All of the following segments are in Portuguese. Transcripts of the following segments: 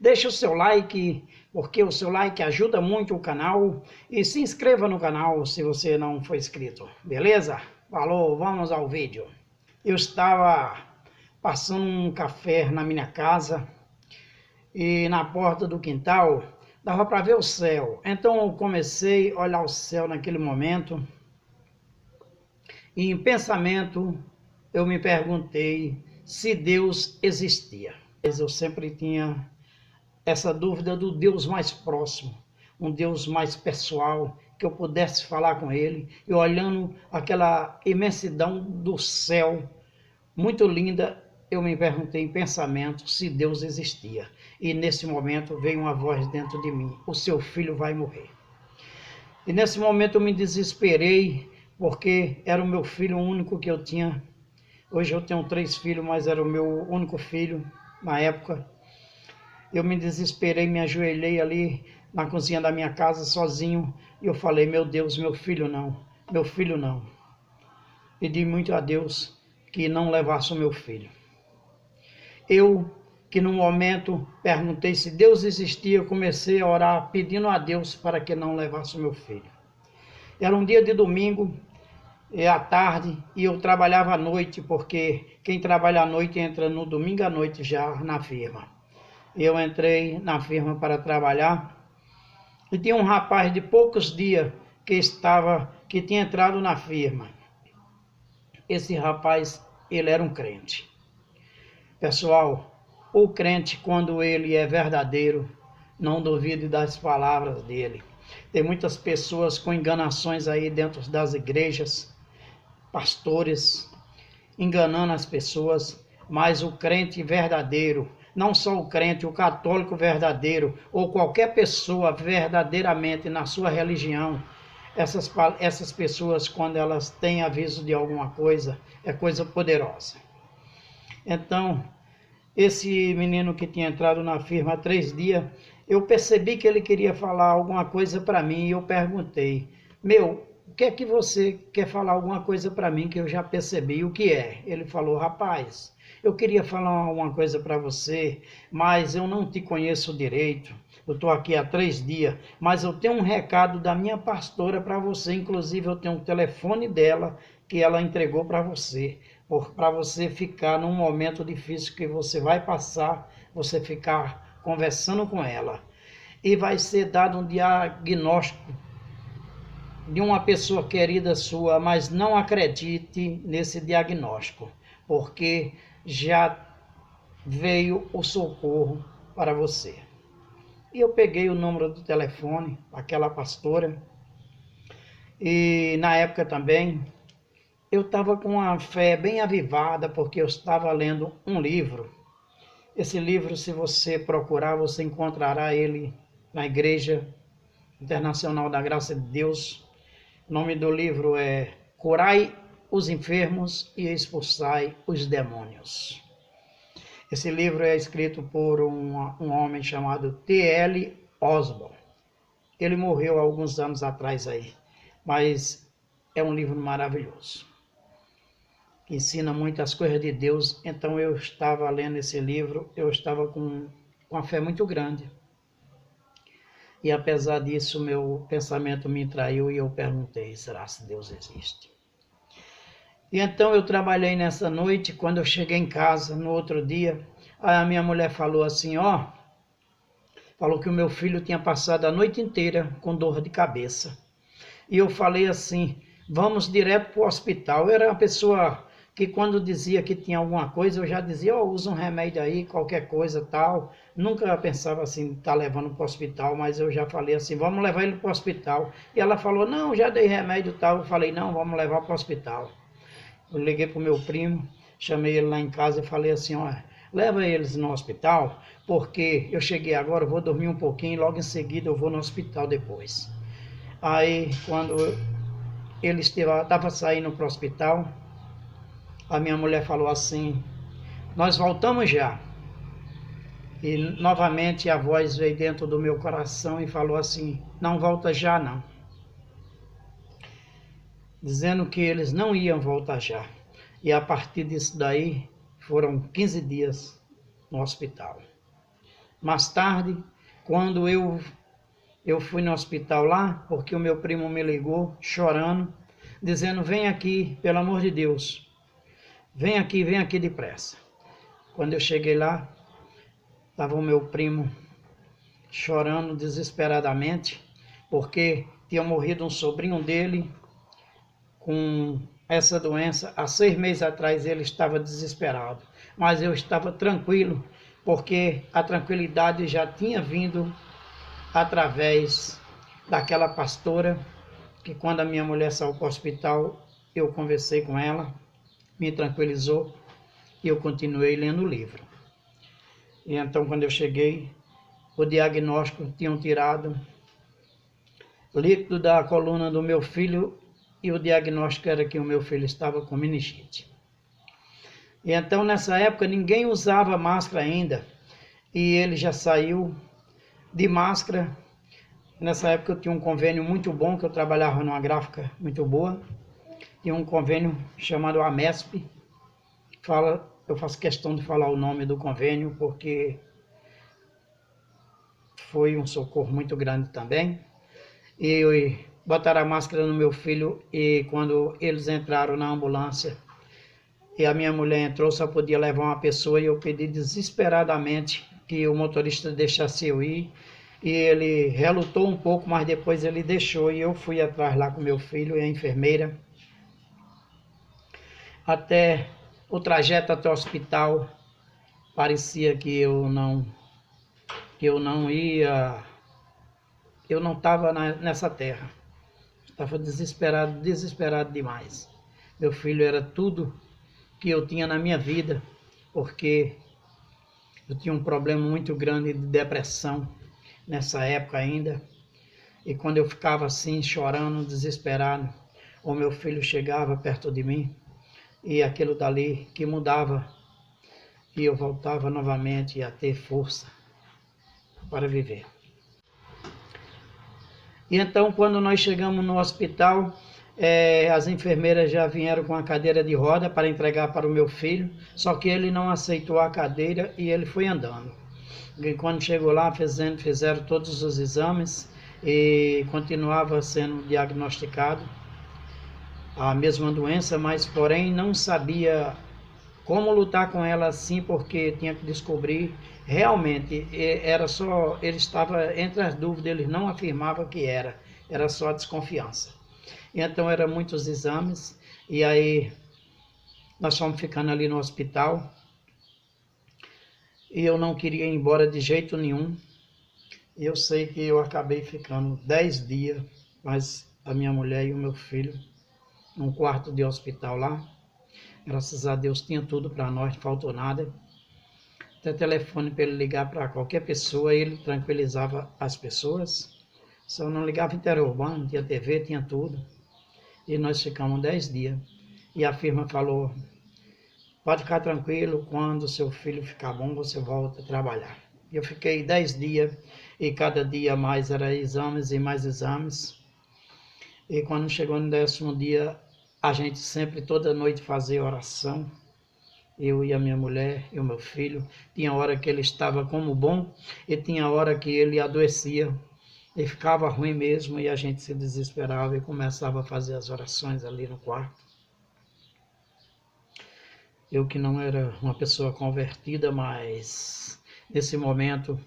Deixe o seu like, porque o seu like ajuda muito o canal. E se inscreva no canal se você não for inscrito, beleza? Falou, vamos ao vídeo. Eu estava passando um café na minha casa e na porta do quintal dava para ver o céu. Então eu comecei a olhar o céu naquele momento e em pensamento eu me perguntei se Deus existia. Eu sempre tinha essa dúvida do Deus mais próximo, um Deus mais pessoal, que eu pudesse falar com Ele. E olhando aquela imensidão do céu, muito linda, eu me perguntei em pensamento se Deus existia. E nesse momento veio uma voz dentro de mim: o seu filho vai morrer. E nesse momento eu me desesperei, porque era o meu filho único que eu tinha. Hoje eu tenho 3 filhos, mas era o meu único filho na época. Eu me desesperei, me ajoelhei ali na cozinha da minha casa sozinho e eu falei: meu Deus, meu filho não, meu filho não. Pedi muito a Deus que não levasse o meu filho. Eu, que no momento perguntei se Deus existia, comecei a orar pedindo a Deus para que não levasse o meu filho. Era um dia de domingo, à tarde, e eu trabalhava à noite, porque quem trabalha à noite entra no domingo à noite já na firma. Eu entrei na firma para trabalhar e tinha um rapaz de poucos dias que tinha entrado na firma. Esse rapaz, ele era um crente. Pessoal, o crente, quando ele é verdadeiro, não duvide das palavras dele. Tem muitas pessoas com enganações aí dentro das igrejas, pastores, enganando as pessoas, mas o crente verdadeiro, não só o crente, o católico verdadeiro, ou qualquer pessoa verdadeiramente na sua religião, essas pessoas, quando elas têm aviso de alguma coisa, é coisa poderosa. Então, esse menino que tinha entrado na firma há 3 dias, eu percebi que ele queria falar alguma coisa para mim e eu perguntei: meu, o que é que você quer falar alguma coisa para mim que eu já percebi o que é? Ele falou: rapaz, eu queria falar uma coisa para você, mas eu não te conheço direito. Eu estou aqui há 3 dias, mas eu tenho um recado da minha pastora para você. Inclusive, eu tenho o telefone dela que ela entregou para você ficar num momento difícil que você vai passar, você ficar conversando com ela. E vai ser dado um diagnóstico de uma pessoa querida sua, mas não acredite nesse diagnóstico, porque já veio o socorro para você. E eu peguei o número do telefone daquela pastora, e na época também eu estava com a fé bem avivada, porque eu estava lendo um livro. Esse livro, se você procurar, você encontrará ele na Igreja Internacional da Graça de Deus. O nome do livro é Curai os Enfermos e Expulsai os Demônios. Esse livro é escrito por um homem chamado T.L. Osborne. Ele morreu há alguns anos atrás aí, mas é um livro maravilhoso, que ensina muitas coisas de Deus. Então eu estava lendo esse livro, eu estava com uma fé muito grande. E apesar disso, meu pensamento me traiu e eu perguntei: será que Deus existe? E então eu trabalhei nessa noite. Quando eu cheguei em casa, no outro dia, a minha mulher falou assim: falou que o meu filho tinha passado a noite inteira com dor de cabeça. E eu falei assim: vamos direto para o hospital. Eu era uma pessoa que quando dizia que tinha alguma coisa, eu já dizia: usa um remédio aí, qualquer coisa tal. Nunca pensava assim, tá levando para o hospital, mas eu já falei assim: vamos levar ele para o hospital. E ela falou: não, já dei remédio tal. Eu falei: não, vamos levar para o hospital. Eu liguei para o meu primo, chamei ele lá em casa e falei assim: leva eles no hospital, porque eu cheguei agora, eu vou dormir um pouquinho e logo em seguida eu vou no hospital depois. Aí, quando ele estava saindo para o hospital, a minha mulher falou assim: nós voltamos já. E novamente a voz veio dentro do meu coração e falou assim: não volta já não. Dizendo que eles não iam voltar já. E a partir disso daí, foram 15 dias no hospital. Mais tarde, quando eu fui no hospital lá, porque o meu primo me ligou chorando, dizendo: vem aqui, pelo amor de Deus, vem aqui depressa. Quando eu cheguei lá, estava o meu primo chorando desesperadamente, porque tinha morrido um sobrinho dele com essa doença. Há 6 meses atrás ele estava desesperado, mas eu estava tranquilo, porque a tranquilidade já tinha vindo através daquela pastora, que quando a minha mulher saiu para o hospital, eu conversei com ela, me tranquilizou e eu continuei lendo o livro. E então, quando eu cheguei, o diagnóstico tinham tirado líquido da coluna do meu filho e o diagnóstico era que o meu filho estava com meningite. E então, nessa época, ninguém usava máscara ainda e ele já saiu de máscara. Nessa época eu tinha um convênio muito bom, que eu trabalhava numa gráfica muito boa. Tinha um convênio chamado AMESP. Eu faço questão de falar o nome do convênio, porque foi um socorro muito grande também. E botaram a máscara no meu filho e quando eles entraram na ambulância e a minha mulher entrou, só podia levar uma pessoa e eu pedi desesperadamente que o motorista deixasse eu ir. E ele relutou um pouco, mas depois ele deixou e eu fui atrás lá com meu filho e a enfermeira. Até o trajeto até o hospital parecia que eu não estava nessa terra. Estava desesperado demais. Meu filho era tudo que eu tinha na minha vida, porque eu tinha um problema muito grande de depressão nessa época ainda. E quando eu ficava assim, chorando, desesperado, o meu filho chegava perto de mim e aquilo dali que mudava e eu voltava novamente a ter força para viver. E então, quando nós chegamos no hospital, as enfermeiras já vieram com a cadeira de roda para entregar para o meu filho, só que ele não aceitou a cadeira e ele foi andando. E quando chegou lá, fizeram todos os exames e continuava sendo diagnosticado a mesma doença, mas porém não sabia como lutar com ela assim, porque tinha que descobrir realmente, ele estava entre as dúvidas, ele não afirmava que era só desconfiança. E então eram muitos exames, e aí nós fomos ficando ali no hospital, e eu não queria ir embora de jeito nenhum. E eu sei que eu acabei ficando 10 dias, mas a minha mulher e o meu filho, num quarto de hospital lá. Graças a Deus tinha tudo para nós, não faltou nada. Até telefone para ele ligar para qualquer pessoa, ele tranquilizava as pessoas. Só não ligava interurbano, tinha TV, tinha tudo. E nós ficamos 10 dias. E a firma falou: pode ficar tranquilo, quando seu filho ficar bom, você volta a trabalhar. E eu fiquei 10 dias e cada dia mais era exames e mais exames. E quando chegou no 10º dia, a gente sempre, toda noite, fazia oração. Eu e a minha mulher e o meu filho. Tinha hora que ele estava como bom e tinha hora que ele adoecia e ficava ruim mesmo e a gente se desesperava e começava a fazer as orações ali no quarto. Eu que não era uma pessoa convertida, mas nesse momento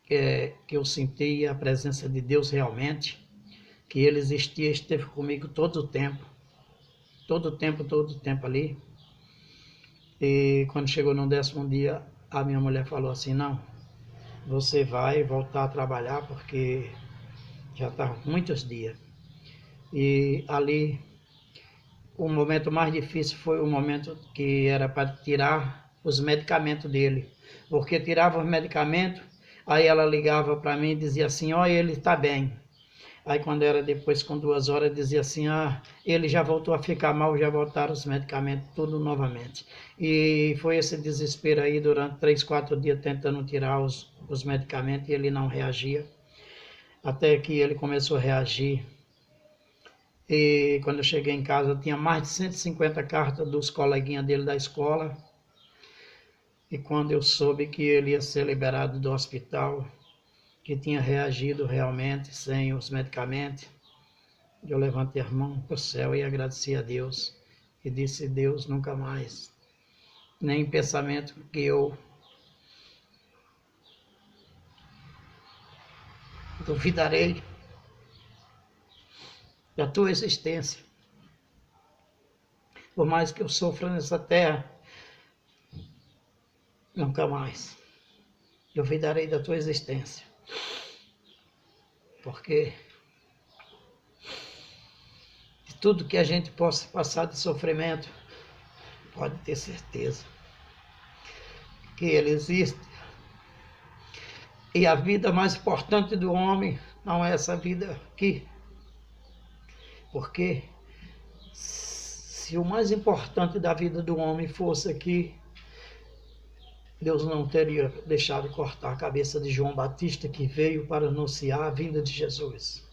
que eu senti a presença de Deus realmente, que Ele existia, esteve comigo todo o tempo ali. E quando chegou no 10º dia, a minha mulher falou assim: não, você vai voltar a trabalhar porque já está muitos dias. E ali, o momento mais difícil foi o momento que era para tirar os medicamentos dele. Porque tirava os medicamentos, aí ela ligava para mim e dizia assim: ó, ele está bem. Aí quando era depois com 2 horas, dizia assim: ele já voltou a ficar mal, já voltaram os medicamentos, tudo novamente. E foi esse desespero aí durante 3, 4 dias tentando tirar os medicamentos e ele não reagia. Até que ele começou a reagir. E quando eu cheguei em casa, tinha mais de 150 cartas dos coleguinhas dele da escola. E quando eu soube que ele ia ser liberado do hospital, que tinha reagido realmente sem os medicamentos, eu levantei a mão para o céu e agradeci a Deus. E disse: Deus, nunca mais, nem em pensamento que eu duvidarei da tua existência. Por mais que eu sofra nessa terra, nunca mais duvidarei da tua existência. Porque de tudo que a gente possa passar de sofrimento, pode ter certeza que ele existe. E a vida mais importante do homem não é essa vida aqui. Porque se o mais importante da vida do homem fosse aqui, Deus não teria deixado cortar a cabeça de João Batista, que veio para anunciar a vinda de Jesus.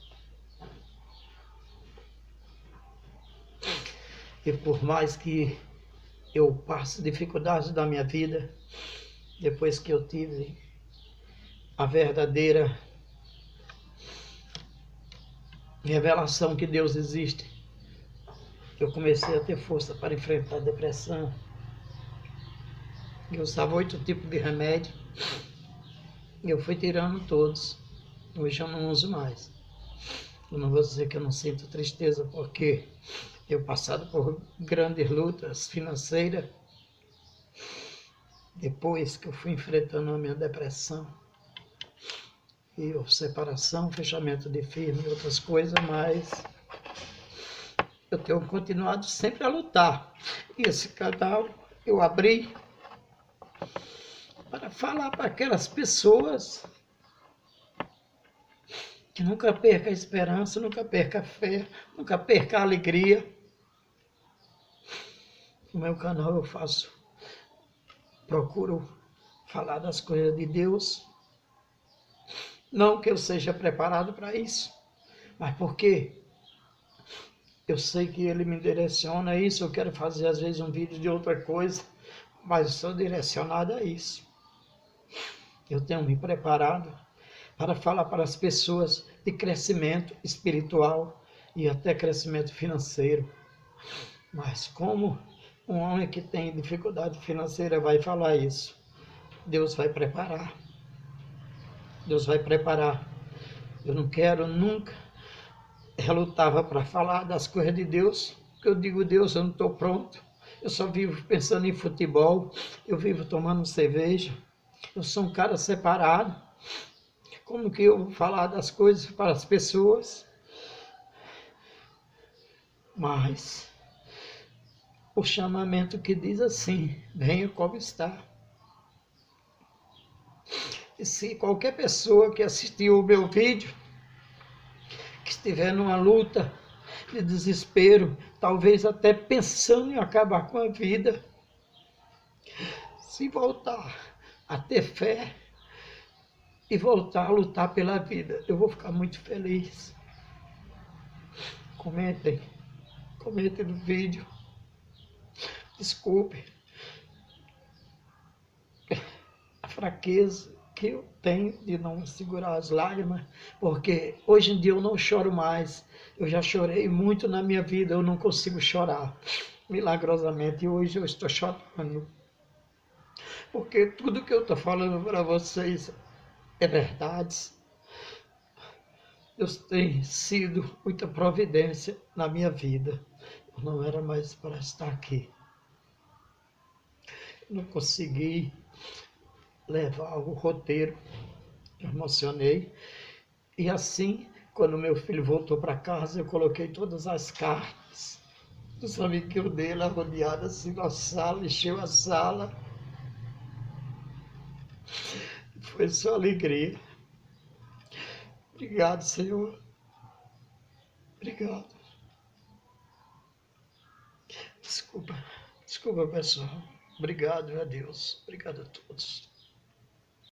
E por mais que eu passe dificuldades da minha vida, depois que eu tive a verdadeira revelação que Deus existe, eu comecei a ter força para enfrentar a depressão. Eu usava 8 tipos de remédio. Eu fui tirando todos. Hoje eu não uso mais. Eu não vou dizer que eu não sinto tristeza, porque eu passado por grandes lutas financeiras. Depois que eu fui enfrentando a minha depressão, e separação, fechamento de firma e outras coisas, mas eu tenho continuado sempre a lutar. E esse canal eu abri para falar para aquelas pessoas que nunca perca a esperança, nunca perca a fé, nunca perca a alegria. No meu canal eu procuro falar das coisas de Deus. Não que eu seja preparado para isso, mas porque eu sei que Ele me direciona a isso. Eu quero fazer às vezes um vídeo de outra coisa, mas eu sou direcionado a isso. Eu tenho me preparado para falar para as pessoas de crescimento espiritual e até crescimento financeiro. Mas como um homem que tem dificuldade financeira vai falar isso? Deus vai preparar. Deus vai preparar. Eu não quero nunca. Eu lutava para falar das coisas de Deus, porque eu digo: Deus, eu não estou pronto. Eu só vivo pensando em futebol, eu vivo tomando cerveja. Eu sou um cara separado. Como que eu vou falar das coisas para as pessoas? Mas o chamamento que diz assim: venha como está. E se qualquer pessoa que assistiu o meu vídeo, que estiver numa luta de desespero, talvez até pensando em acabar com a vida, se voltar a ter fé e voltar a lutar pela vida, eu vou ficar muito feliz. Comentem no vídeo. Desculpe a fraqueza que eu tenho de não segurar as lágrimas, porque hoje em dia eu não choro mais. Eu já chorei muito na minha vida, eu não consigo chorar milagrosamente, e hoje eu estou chorando. Porque tudo que eu estou falando para vocês é verdade. Deus tem sido muita providência na minha vida. Eu não era mais para estar aqui. Eu não consegui levar o roteiro, eu emocionei. E assim, quando meu filho voltou para casa, eu coloquei todas as cartas dos amiguinhos dele rodeadas assim na sala, encheu a sala. Foi só alegria. Obrigado, Senhor. Obrigado. Desculpa, pessoal. Obrigado a Deus. Obrigado a todos.